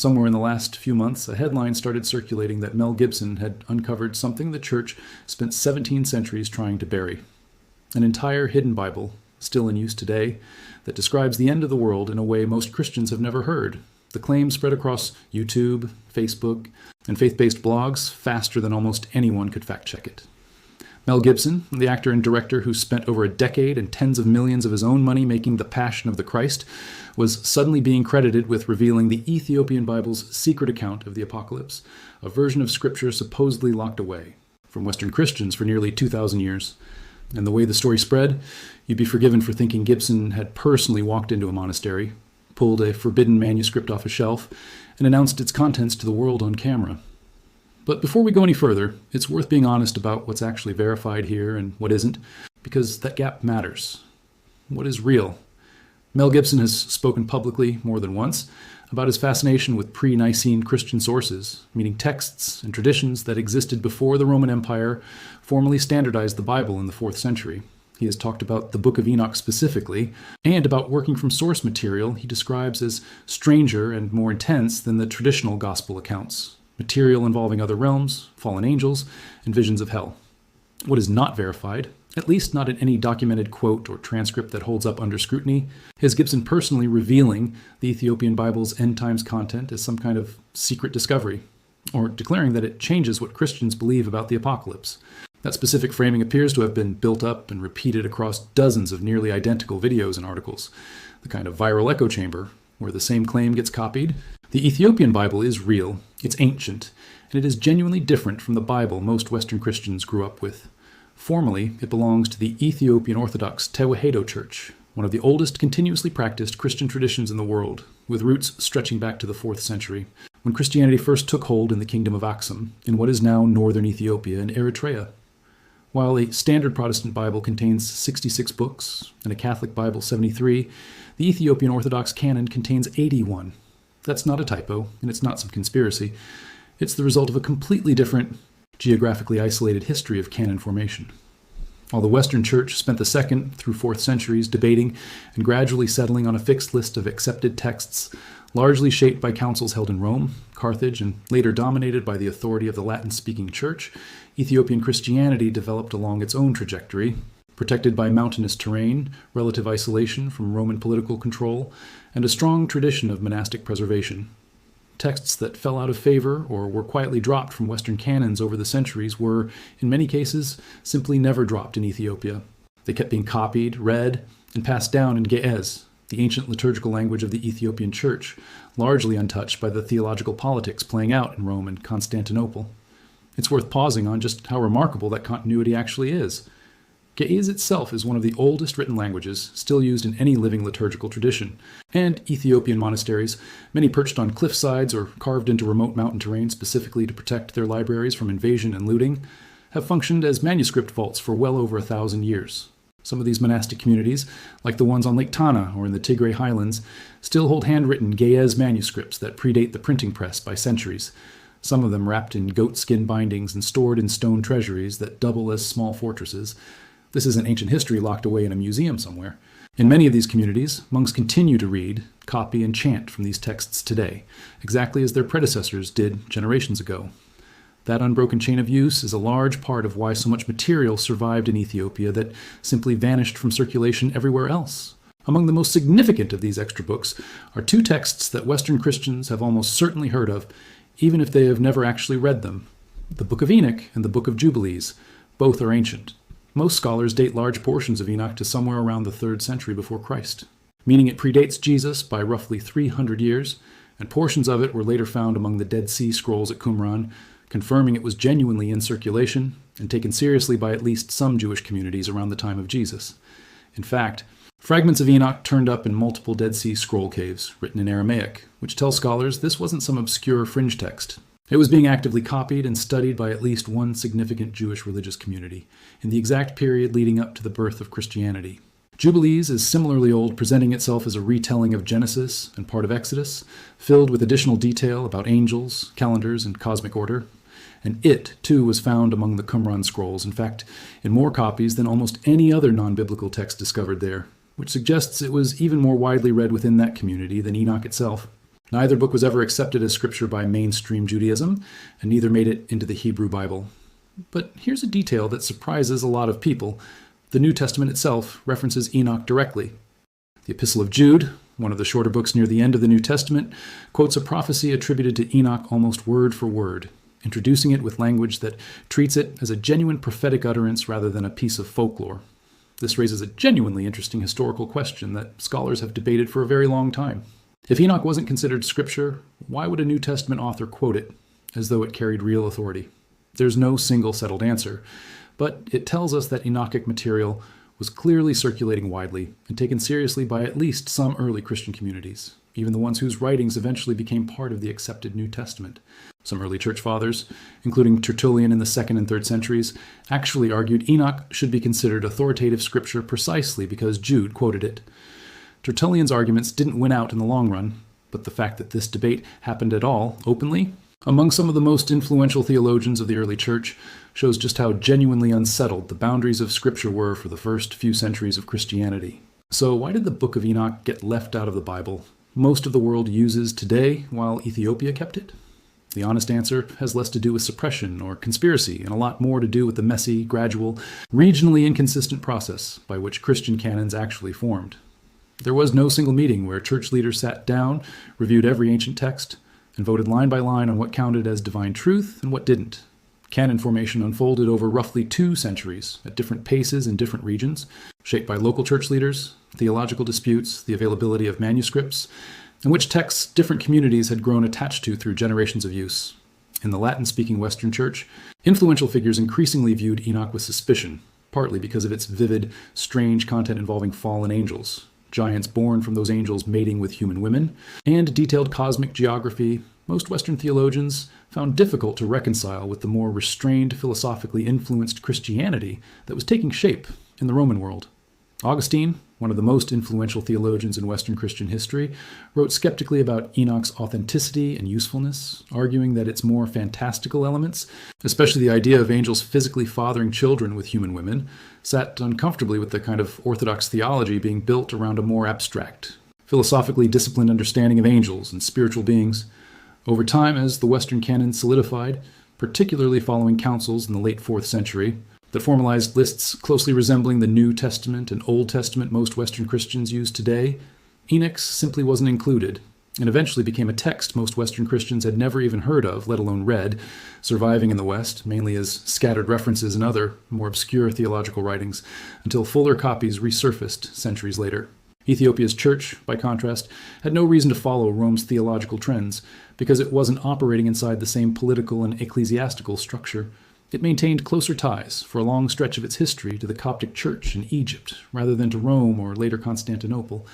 Somewhere in the last few months, a headline started circulating that Mel Gibson had uncovered something the church spent 17 centuries trying to bury. An entire hidden Bible, still in use today, that describes the end of the world in a way most Christians have never heard. The claim spread across YouTube, Facebook, and faith-based blogs faster than almost anyone could fact-check it. Mel Gibson, the actor and director who spent over a decade and tens of millions of his own money making The Passion of the Christ, was suddenly being credited with revealing the Ethiopian Bible's secret account of the apocalypse, a version of Scripture supposedly locked away from Western Christians for nearly 2,000 years. And the way the story spread, you'd be forgiven for thinking Gibson had personally walked into a monastery, pulled a forbidden manuscript off a shelf, and announced its contents to the world on camera. But before we go any further, it's worth being honest about what's actually verified here and what isn't, because that gap matters. What is real? Mel Gibson has spoken publicly more than once about his fascination with pre-Nicene Christian sources, meaning texts and traditions that existed before the Roman Empire formally standardized the Bible in the 4th century. He has talked about the Book of Enoch specifically, and about working from source material he describes as stranger and more intense than the traditional gospel accounts, material involving other realms, fallen angels, and visions of hell. What is not verified, at least not in any documented quote or transcript that holds up under scrutiny, is Gibson personally revealing the Ethiopian Bible's end times content as some kind of secret discovery, or declaring that it changes what Christians believe about the apocalypse. That specific framing appears to have been built up and repeated across dozens of nearly identical videos and articles, the kind of viral echo chamber where the same claim gets copied. The Ethiopian Bible is real, it's ancient, and it is genuinely different from the Bible most Western Christians grew up with. Formally, it belongs to the Ethiopian Orthodox Tewahedo Church, one of the oldest continuously practiced Christian traditions in the world, with roots stretching back to the 4th century, when Christianity first took hold in the kingdom of Aksum, in what is now northern Ethiopia and Eritrea. While a standard Protestant Bible contains 66 books, and a Catholic Bible 73, the Ethiopian Orthodox canon contains 81. That's not a typo, and it's not some conspiracy. It's the result of a completely different, geographically isolated history of canon formation. While the Western Church spent the 2nd through 4th centuries debating and gradually settling on a fixed list of accepted texts, largely shaped by councils held in Rome, Carthage, and later dominated by the authority of the Latin-speaking Church, Ethiopian Christianity developed along its own trajectory, protected by mountainous terrain, relative isolation from Roman political control, and a strong tradition of monastic preservation. Texts that fell out of favor or were quietly dropped from Western canons over the centuries were, in many cases, simply never dropped in Ethiopia. They kept being copied, read, and passed down in Ge'ez, the ancient liturgical language of the Ethiopian Church, largely untouched by the theological politics playing out in Rome and Constantinople. It's worth pausing on just how remarkable that continuity actually is. Ge'ez itself is one of the oldest written languages still used in any living liturgical tradition, and Ethiopian monasteries, many perched on cliff sides or carved into remote mountain terrain specifically to protect their libraries from invasion and looting, have functioned as manuscript vaults for well over 1,000 years. Some of these monastic communities, like the ones on Lake Tana or in the Tigray highlands, still hold handwritten Ge'ez manuscripts that predate the printing press by centuries, some of them wrapped in goatskin bindings and stored in stone treasuries that double as small fortresses. This isn't ancient history locked away in a museum somewhere. In many of these communities, monks continue to read, copy, and chant from these texts today, exactly as their predecessors did generations ago. That unbroken chain of use is a large part of why so much material survived in Ethiopia that simply vanished from circulation everywhere else. Among the most significant of these extra books are 2 texts that Western Christians have almost certainly heard of, even if they have never actually read them. The Book of Enoch and the Book of Jubilees. Both are ancient. Most scholars date large portions of Enoch to somewhere around the 3rd century before Christ, meaning it predates Jesus by roughly 300 years, and portions of it were later found among the Dead Sea Scrolls at Qumran, confirming it was genuinely in circulation and taken seriously by at least some Jewish communities around the time of Jesus. In fact, fragments of Enoch turned up in multiple Dead Sea Scroll caves, written in Aramaic, which tells scholars this wasn't some obscure fringe text. It was being actively copied and studied by at least one significant Jewish religious community in the exact period leading up to the birth of Christianity. Jubilees is similarly old, presenting itself as a retelling of Genesis and part of Exodus, filled with additional detail about angels, calendars, and cosmic order. And it, too, was found among the Qumran scrolls, in fact, in more copies than almost any other non-biblical text discovered there, which suggests it was even more widely read within that community than Enoch itself. Neither book was ever accepted as scripture by mainstream Judaism, and neither made it into the Hebrew Bible. But here's a detail that surprises a lot of people. The New Testament itself references Enoch directly. The Epistle of Jude, one of the shorter books near the end of the New Testament, quotes a prophecy attributed to Enoch almost word for word, introducing it with language that treats it as a genuine prophetic utterance rather than a piece of folklore. This raises a genuinely interesting historical question that scholars have debated for a very long time. If Enoch wasn't considered scripture, why would a New Testament author quote it, as though it carried real authority? There's no single settled answer, but it tells us that Enochic material was clearly circulating widely and taken seriously by at least some early Christian communities, even the ones whose writings eventually became part of the accepted New Testament. Some early church fathers, including Tertullian in the 2nd and 3rd centuries, actually argued Enoch should be considered authoritative scripture precisely because Jude quoted it. Tertullian's arguments didn't win out in the long run, but the fact that this debate happened at all, openly, among some of the most influential theologians of the early church, shows just how genuinely unsettled the boundaries of Scripture were for the first few centuries of Christianity. So why did the Book of Enoch get left out of the Bible most of the world uses today while Ethiopia kept it? The honest answer has less to do with suppression or conspiracy and a lot more to do with the messy, gradual, regionally inconsistent process by which Christian canons actually formed. There was no single meeting where church leaders sat down, reviewed every ancient text, and voted line by line on what counted as divine truth and what didn't. Canon formation unfolded over roughly 2 centuries, at different paces in different regions, shaped by local church leaders, theological disputes, the availability of manuscripts, and which texts different communities had grown attached to through generations of use. In the Latin-speaking Western Church, influential figures increasingly viewed Enoch with suspicion, partly because of its vivid, strange content involving fallen angels, giants born from those angels mating with human women, and detailed cosmic geography most Western theologians found difficult to reconcile with the more restrained, philosophically influenced Christianity that was taking shape in the Roman world. Augustine, one of the most influential theologians in Western Christian history, wrote skeptically about Enoch's authenticity and usefulness, arguing that its more fantastical elements, especially the idea of angels physically fathering children with human women, sat uncomfortably with the kind of Orthodox theology being built around a more abstract, philosophically disciplined understanding of angels and spiritual beings. Over time, as the Western canon solidified, particularly following councils in the late 4th century, that formalized lists closely resembling the New Testament and Old Testament most Western Christians use today, Enoch simply wasn't included, and eventually became a text most Western Christians had never even heard of, let alone read, surviving in the West, mainly as scattered references in other, more obscure theological writings, until fuller copies resurfaced centuries later. Ethiopia's church, by contrast, had no reason to follow Rome's theological trends, because it wasn't operating inside the same political and ecclesiastical structure. It maintained closer ties for a long stretch of its history to the Coptic Church in Egypt, rather than to Rome or later Constantinople,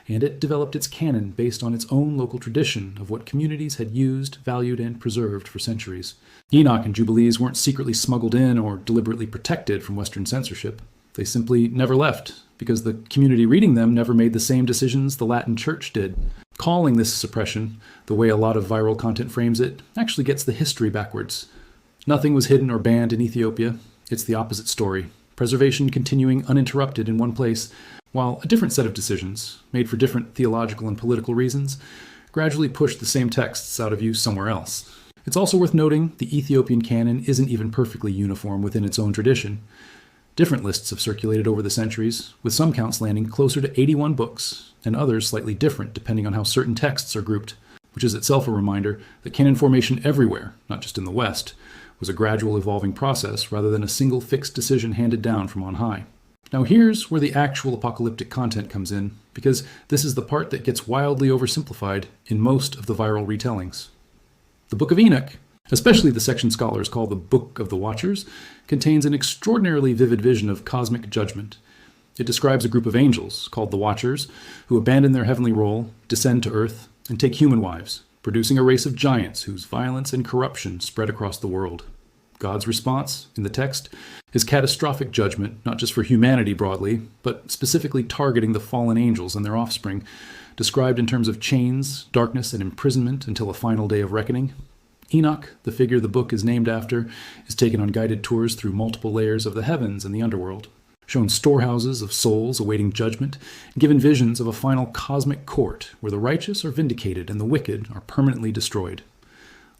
and it developed its canon based on its own local tradition of what communities had used, valued, and preserved for centuries. Enoch and Jubilees weren't secretly smuggled in or deliberately protected from Western censorship. They simply never left, because the community reading them never made the same decisions the Latin Church did. Calling this suppression, the way a lot of viral content frames it, actually gets the history backwards. Nothing was hidden or banned in Ethiopia. It's the opposite story. Preservation continuing uninterrupted in one place, while a different set of decisions, made for different theological and political reasons, gradually pushed the same texts out of use somewhere else. It's also worth noting the Ethiopian canon isn't even perfectly uniform within its own tradition. Different lists have circulated over the centuries, with some counts landing closer to 81 books, and others slightly different depending on how certain texts are grouped, which is itself a reminder that canon formation everywhere, not just in the West, was a gradual evolving process rather than a single fixed decision handed down from on high. Now here's where the actual apocalyptic content comes in, because this is the part that gets wildly oversimplified in most of the viral retellings. The Book of Enoch, especially the section scholars call the Book of the Watchers, contains an extraordinarily vivid vision of cosmic judgment. It describes a group of angels, called the Watchers, who abandon their heavenly role, descend to earth, and take human wives, producing a race of giants whose violence and corruption spread across the world. God's response, in the text, is catastrophic judgment, not just for humanity broadly, but specifically targeting the fallen angels and their offspring, described in terms of chains, darkness, and imprisonment until a final day of reckoning. Enoch, the figure the book is named after, is taken on guided tours through multiple layers of the heavens and the underworld. shown storehouses of souls awaiting judgment, and given visions of a final cosmic court where the righteous are vindicated and the wicked are permanently destroyed.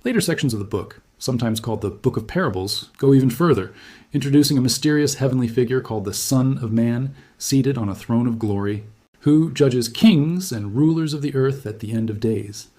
Later sections of the book, sometimes called the Book of Parables, go even further, introducing a mysterious heavenly figure called the Son of Man, seated on a throne of glory, who judges kings and rulers of the earth at the end of days.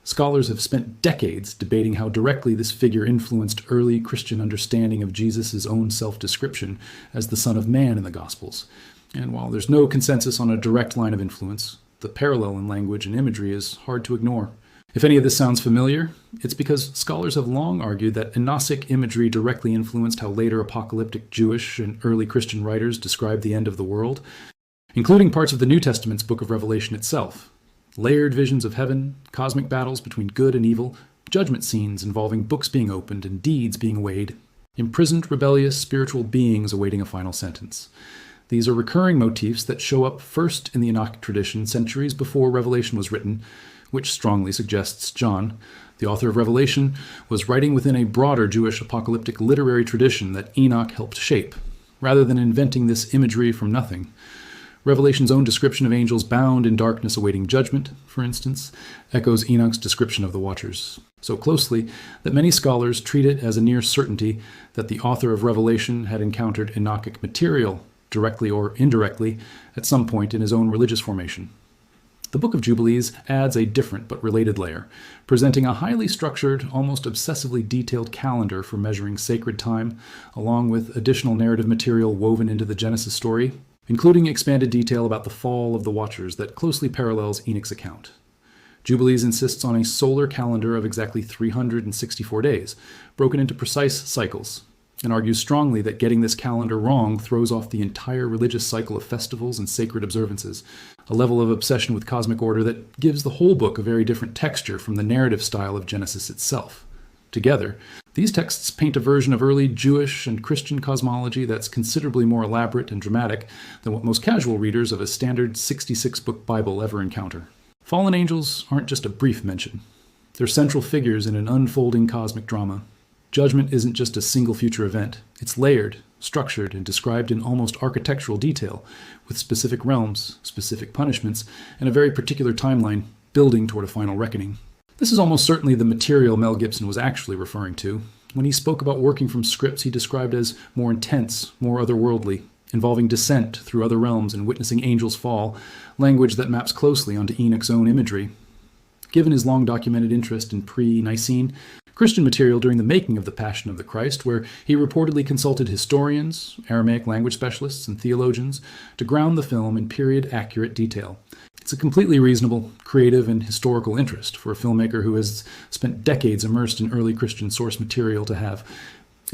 Scholars have spent decades debating how directly this figure influenced early Christian understanding of Jesus' own self-description as the Son of Man in the Gospels. And while there's no consensus on a direct line of influence, the parallel in language and imagery is hard to ignore. If any of this sounds familiar, it's because scholars have long argued that Gnostic imagery directly influenced how later apocalyptic Jewish and early Christian writers described the end of the world, including parts of the New Testament's book of Revelation itself. Layered visions of heaven, cosmic battles between good and evil, judgment scenes involving books being opened and deeds being weighed, imprisoned rebellious spiritual beings awaiting a final sentence. These are recurring motifs that show up first in the Enoch tradition centuries before Revelation was written, which strongly suggests John, the author of Revelation, was writing within a broader Jewish apocalyptic literary tradition that Enoch helped shape, rather than inventing this imagery from nothing. Revelation's own description of angels bound in darkness awaiting judgment, for instance, echoes Enoch's description of the Watchers so closely that many scholars treat it as a near certainty that the author of Revelation had encountered Enochic material, directly or indirectly, at some point in his own religious formation. The Book of Jubilees adds a different but related layer, presenting a highly structured, almost obsessively detailed calendar for measuring sacred time, along with additional narrative material woven into the Genesis story, including expanded detail about the fall of the Watchers that closely parallels Enoch's account. Jubilees insists on a solar calendar of exactly 364 days, broken into precise cycles, and argues strongly that getting this calendar wrong throws off the entire religious cycle of festivals and sacred observances, a level of obsession with cosmic order that gives the whole book a very different texture from the narrative style of Genesis itself. Together, these texts paint a version of early Jewish and Christian cosmology that's considerably more elaborate and dramatic than what most casual readers of a standard 66-book Bible ever encounter. Fallen angels aren't just a brief mention. They're central figures in an unfolding cosmic drama. Judgment isn't just a single future event. It's layered, structured, and described in almost architectural detail, with specific realms, specific punishments, and a very particular timeline building toward a final reckoning. This is almost certainly the material Mel Gibson was actually referring to when he spoke about working from scripts he described as more intense, more otherworldly, involving descent through other realms and witnessing angels fall, language that maps closely onto Enoch's own imagery. Given his long-documented interest in pre-Nicene Christian material during the making of The Passion of the Christ, where he reportedly consulted historians, Aramaic language specialists, and theologians to ground the film in period-accurate detail. It's a completely reasonable, creative, and historical interest for a filmmaker who has spent decades immersed in early Christian source material to have.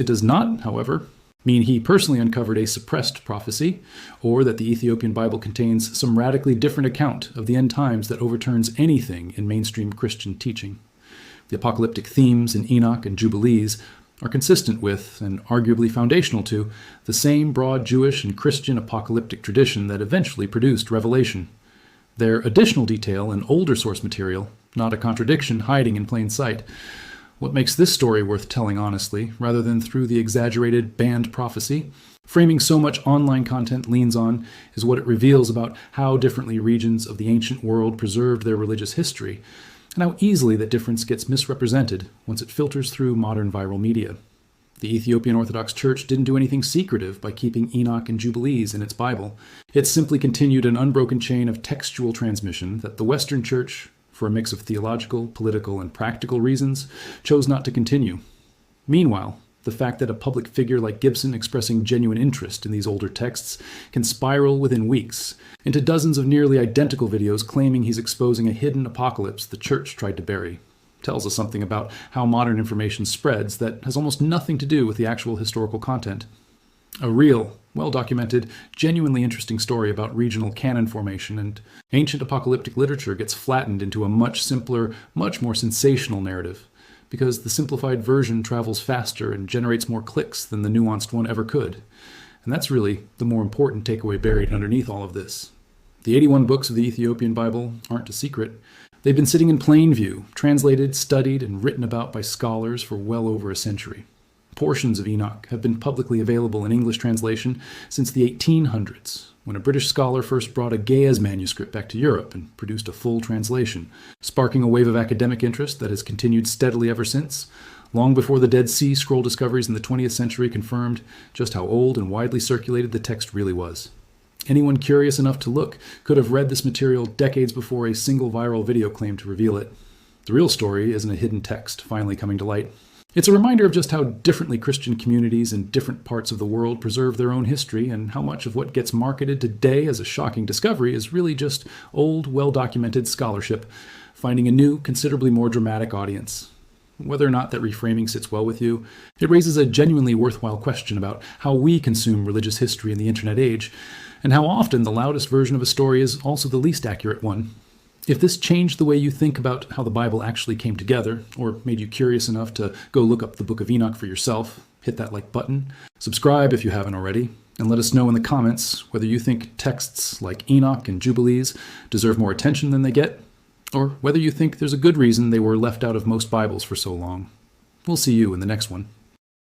It does not, however, mean he personally uncovered a suppressed prophecy, or that the Ethiopian Bible contains some radically different account of the end times that overturns anything in mainstream Christian teaching. The apocalyptic themes in Enoch and Jubilees are consistent with, and arguably foundational to, the same broad Jewish and Christian apocalyptic tradition that eventually produced Revelation. Their additional detail and older source material, not a contradiction hiding in plain sight. What makes this story worth telling honestly, rather than through the exaggerated banned prophecy, framing so much online content leans on, is what it reveals about how differently regions of the ancient world preserved their religious history, and how easily that difference gets misrepresented once it filters through modern viral media. The Ethiopian Orthodox Church didn't do anything secretive by keeping Enoch and Jubilees in its Bible. It simply continued an unbroken chain of textual transmission that the Western Church, for a mix of theological, political, and practical reasons, chose not to continue. Meanwhile, the fact that a public figure like Gibson expressing genuine interest in these older texts can spiral within weeks into dozens of nearly identical videos claiming he's exposing a hidden apocalypse the church tried to bury tells us something about how modern information spreads that has almost nothing to do with the actual historical content. A real, well-documented, genuinely interesting story about regional canon formation and ancient apocalyptic literature gets flattened into a much simpler, much more sensational narrative, because the simplified version travels faster and generates more clicks than the nuanced one ever could. And that's really the more important takeaway buried underneath all of this. The 81 books of the Ethiopian Bible aren't a secret. They've been sitting in plain view, translated, studied, and written about by scholars for well over a century. Portions of Enoch have been publicly available in English translation since the 1800s, when a British scholar first brought a Gaia's manuscript back to Europe and produced a full translation, sparking a wave of academic interest that has continued steadily ever since, long before the Dead Sea Scroll discoveries in the 20th century confirmed just how old and widely circulated the text really was. Anyone curious enough to look could have read this material decades before a single viral video claimed to reveal it. The real story is in a hidden text finally coming to light. It's a reminder of just how differently Christian communities in different parts of the world preserve their own history, and how much of what gets marketed today as a shocking discovery is really just old, well-documented scholarship finding a new, considerably more dramatic audience. Whether or not that reframing sits well with you, it raises a genuinely worthwhile question about how we consume religious history in the internet age, and how often the loudest version of a story is also the least accurate one. If this changed the way you think about how the Bible actually came together, or made you curious enough to go look up the Book of Enoch for yourself, hit that like button, subscribe if you haven't already, and let us know in the comments whether you think texts like Enoch and Jubilees deserve more attention than they get, or whether you think there's a good reason they were left out of most Bibles for so long. We'll see you in the next one.